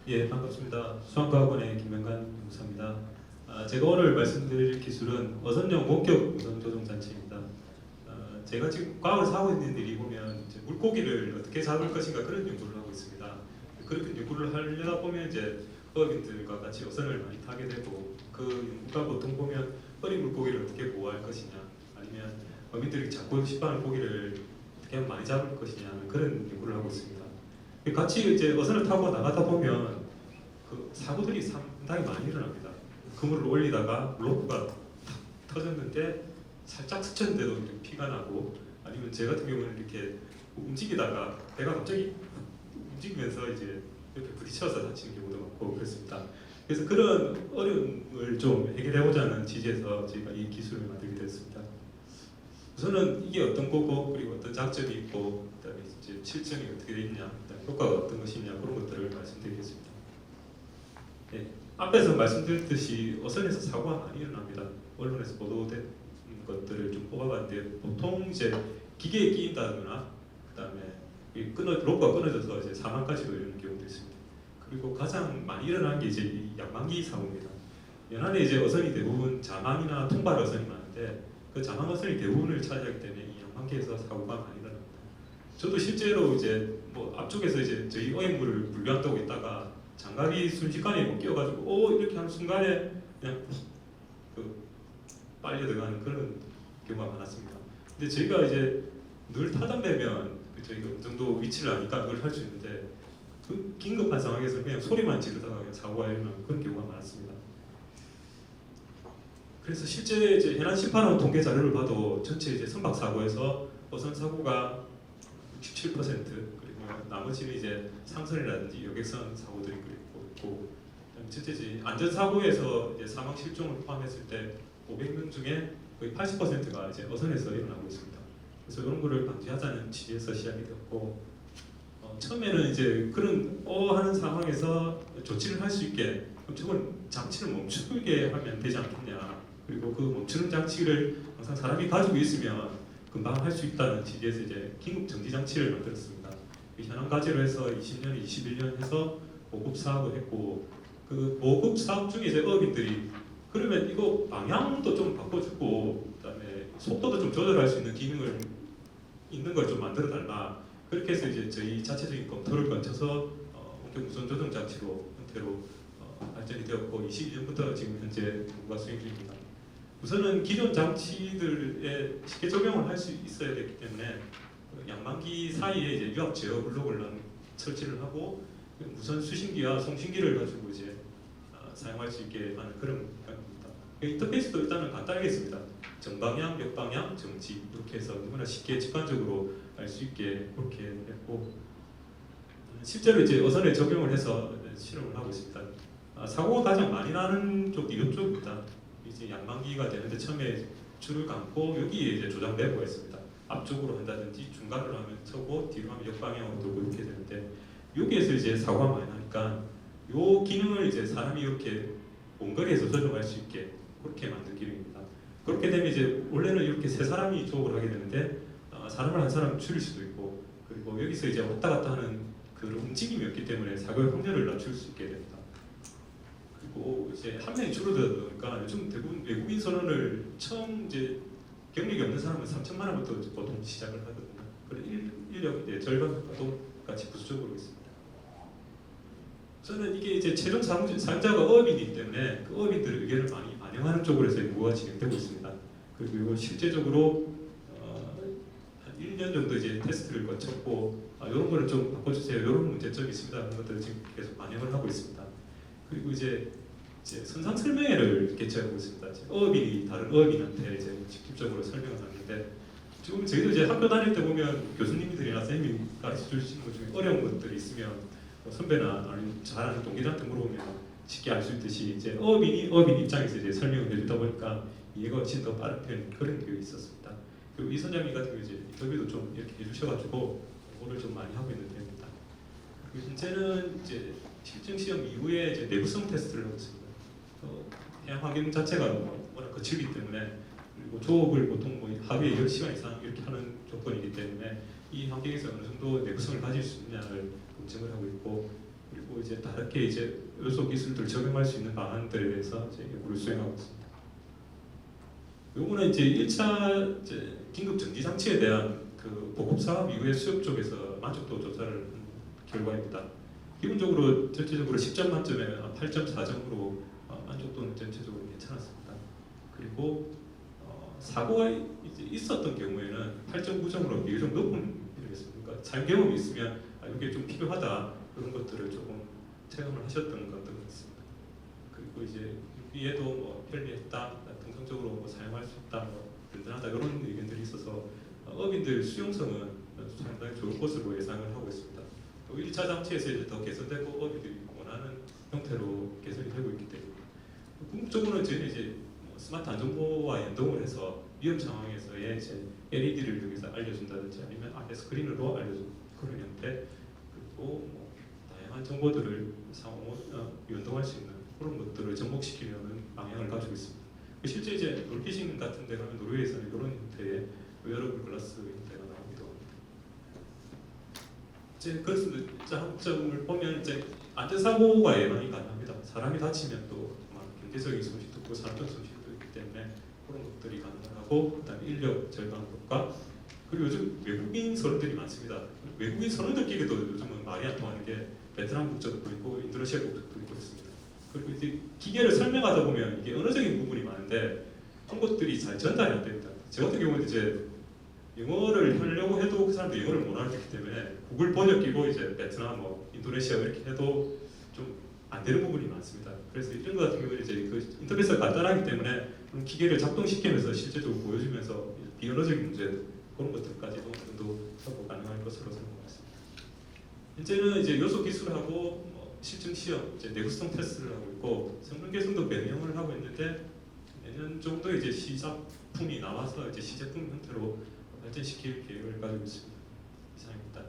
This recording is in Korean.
예, 반갑습니다. 수학과학원의 김명관 교사입니다. 제가 오늘 말씀드릴 기술은 어선용 원격 우선 조종 장치입니다. 제가 지금 과학을 하고 있는 일이 보면 이제 물고기를 어떻게 잡을 것인가 그런 연구를 하고 있습니다. 그렇게 연구를 하려다 보면 이제 어업인들과 같이 어선을 많이 타게 되고 그 연구가 보통 보면 어린 물고기를 어떻게 보호할 것이냐 아니면 어민들이 잡고 싶어하는 고기를 어떻게 하면 많이 잡을 것이냐 하는 그런 연구를 하고 있습니다. 같이 이제 어선을 타고 나가다 보면 그 사고들이 상당히 많이 일어납니다. 그물을 올리다가 로프가 탁 터졌는데 살짝 스쳤는데도 이렇게 피가 나고 아니면 제 같은 경우는 이렇게 움직이다가 배가 갑자기 움직이면서 이제 옆에 부딪혀서 다치는 경우도 많고 그렇습니다. 그래서 그런 어려움을 좀 해결해보자 하는 취지에서 저희가 이 기술을 만들게 됐습니다. 우선은 이게 어떤 거고 그리고 어떤 장점이 있고 그다음에 이제 실전이 어떻게 돼 있냐, 그다음에 효과가 어떤 것이냐 그런 것들을 말씀드리겠습니다. 네, 앞에서 말씀드렸듯이 어선에서 사고가 많이 일어납니다. 언론에서 보도된 것들을 좀 뽑아봤는데 보통 이제 기계에 끼인다거나 그다음에 로프가 끊어져서 이제 사망까지도 이르는 경우도 있습니다. 그리고 가장 많이 일어나는 게 이제 이 양만기 사고입니다. 연안에 이제 어선이 대부분 자망이나 통발 어선이 많은데 그 자망 어선이 대부분을 차지하기 때문에 이 양만기에서 사고가 많이 일어납니다. 저도 실제로 이제 뭐 앞쪽에서 이제 저희 어획물을 분류한다고 있다가 장갑이 순식간에 뭐 끼어가지고 이렇게 하는 순간에 그냥 그 빨려 들어가는 그런 경우가 많았습니다. 근데 저희가 이제 늘 타다 보면 저희가 어느 정도 위치를 아니까 그걸 할 수 있는데 그 긴급한 상황에서 그냥 소리만 지르다가 그냥 사고가 일어나는 그런 경우가 많았습니다. 그래서 실제 이제 해난 심판원 통계 자료를 봐도 전체 이제 선박 사고에서 어선 사고가 67% 그리고 나머지는 이제 상선이라든지 여객선 사고들이 있고 실제 안전 사고에서 이제 사망 실종을 포함했을 때 500명 중에 거의 80%가 이제 어선에서 일어나고 있습니다. 그래서 이런 거를 방지하자는 취지에서 시작이 되었고 처음에는 이제 그런 하는 상황에서 조치를 할 수 있게 그럼 저건 장치를 멈추게 하면 되지 않겠냐. 그리고 그 멈추는 장치를 항상 사람이 가지고 있으면 금방 할 수 있다는 취지에서 이제 긴급 정지 장치를 만들었습니다. 현황 과제로 해서 20년, 21년 해서 보급 사업을 했고 그 보급 사업 중에 이제 어민들이 그러면 이거 방향도 좀 바꿔주고 그다음에 속도도 좀 조절할 수 있는 기능을 있는 걸 좀 만들어 달라. 그렇게 해서 이제 저희 자체적인 검토를 거쳐서 원격 무선 조종 장치로 형태로 발전이 되었고 22년부터 지금 현재 연구가 수행 중입니다. 우선은 기존 장치들에 쉽게 적용을 할 수 있어야 되기 때문에 양만기 사이에 이제 유압 제어 블록을 설치를 하고 무선 수신기와 송신기를 가지고 이제 사용할 수 있게 하는 그런 방법입니다. 인터페이스도 일단은 간단하게 있습니다. 정방향, 역방향, 정지 이렇게 해서 누구나 쉽게 직관적으로 알 수 있게 그렇게 했고 실제로 이제 어선에 적용을 해서 실험을 하고 있습니다. 사고가 가장 많이 나는 쪽 이쪽입니다. 이제 양만기가 되는데 처음에 줄을 감고 여기에 이제 조작 내부가 있습니다. 앞쪽으로 한다든지 중간으로 하면 서고 뒤로 하면 역방향으로 돌고 이렇게 되는데 여기에서 이제 사고가 많이 나니까 요 기능을 이제 사람이 이렇게 원거리에서 조정할 수 있게 그렇게 만든 기능입니다. 그렇게 되면 이제 원래는 이렇게 세 사람이 조업을 하게 되는데 사람을 한 사람 줄일 수도 있고 그리고 여기서 이제 왔다 갔다 하는 그 움직임이 없기 때문에 사고의 확률을 낮출 수 있게 됩니다. 그리고 이제 한 명이 줄어들다 보니까 요즘 대부분 외국인 선원을 처음 이제 경력이 없는 사람은 3천만 원부터 보통 시작을 하거든요. 그래서 인력 이제 절반 정도 같이 부수적으로 있습니다. 저는 이게 이제 최종 사용자가 어업이기 때문에 그 어업인들의 의견을 많이 반영하는 쪽으로 해서 연구가 진행되고 있습니다. 그리고 이걸 실제적으로 한 1년 정도 이제 테스트를 거쳤고 이런 거를 좀 바꿔주세요. 이런 문제점이 있습니다. 그런 것들을 지금 계속 반영을 하고 있습니다. 그리고 이제 선상 설명회를 개최하고 있습니다. 어업인이 다른 어업인한테 이제 직접적으로 설명을 하는데 지금 저희도 이제 학교 다닐 때 보면 교수님들이나 선생님이 가르쳐 주시는 것 중에 어려운 것들이 있으면 선배나 아니면 잘하는 동기들한테 물어보면 쉽게 알 수 있듯이 이제 어업인이 어업인 입장에서 이제 설명을 해주다 보니까 이해가 훨씬 더 빠른 편 그런 게 있었습니다. 그리고 이 선장님 같은 경우 이제 인터뷰도 좀 이렇게 해주셔가지고 공부를 좀 많이 하고 있는 편입니다. 그리고 현재는 이제 실증 시험 이후에 이제 내부성 테스트를 하고 있습니다. 해양 환경 자체가 워낙 거칠기 때문에 그리고 조업을 보통 뭐 하루에 10시간 이상 이렇게 하는 조건이기 때문에 이 환경에서 어느 정도 내부성을 가질 수 있냐를 검증을 하고 있고 그리고 이제 다르게 이제 요소 기술들 적용할 수 있는 방안들에 대해서 이제 연구를 수행하고 있습니다. 요거는 이제 1차 이제 긴급 정지 장치에 대한 그 보급 사업 이후에 수요 쪽에서 만족도 조사를 한 결과입니다. 기본적으로 전체적으로 10점 만점에 8.4점으로 만족도는 전체적으로 괜찮았습니다. 그리고 사고가 이제 있었던 경우에는 8.9점으로 비교적 높은 편이었습니다. 그러니까 잘 경험이 있으면 이게 좀 필요하다 그런 것들을 조금 체감을 하셨던 것 같습니다. 그리고 이제 위에도 뭐 편리했다, 긍정적으로 뭐 사용할 수 있다, 뭐 든든하다 이런 의견들이 있어서 업인들 수용성은 상당히 좋을 것으로 예상을 하고 있습니다. 또 1차 장치에서 이제 더 개선되고 업인들이 원하는 형태로 개선이 되고 있기 때문에 궁극적으로는 저희는 이제 스마트 안전보호와 연동을 해서 위험 상황에서의 이제 LED를 이용해서 알려준다든지 아니면 앞에 스크린으로 알려주는 그런 형태, 그리고 뭐 다양한 정보들을 상호 연동할 수 있는 그런 것들을 접목시키려는 방향을 가지고 있습니다. 실제 이제 놀피싱 같은 데 가면 노르웨이에서는 이런 형태의 웨어러블 글라스 형태가 나오기도 합니다. 이제 그래서 장점을 보면 이제 안전사고가 예방이 가능합니다. 사람이 다치면 또 경제적인 손실도 있고 산업적 손실도 있기 때문에 그런 것들이 가능하고, 그다음에 인력 절감 효과, 그리고 요즘 외국인 선원들이 많습니다. 외국인 선원들끼리도 요즘은 말이 안 통하는 게 베트남 국적도 있고 인도네시아 국적도 있고 있습니다. 그리고 이제 기계를 설명하다 보면 이게 언어적인 부분이 많은데 그런 것들이 잘 전달이 안 됩니다. 저 같은 경우는 이제 영어를 하려고 해도 그 사람들이 영어를 못 알아듣기 때문에 구글 번역 끼고 이제 베트남, 뭐 인도네시아 이렇게 해도 좀 안 되는 부분이 많습니다. 그래서 이런 것 같은 경우는 이제 그 인터페이스가 간단하기 때문에 그런 기계를 작동시키면서 실제적으로 보여주면서 비언어적인 문제 그런 것들까지도 어느 정도 확보 가능할 것으로 생각합니다. 현재는 이제 요소 기술하고 실증 시험, 이제 내구성 테스트를 하고 있고 성능 개선도 매년을 하고 있는데 내년 정도 이제 시작품이 나와서 이제 시제품 형태로 발전시킬 계획을 가지고 있습니다. 이상입니다.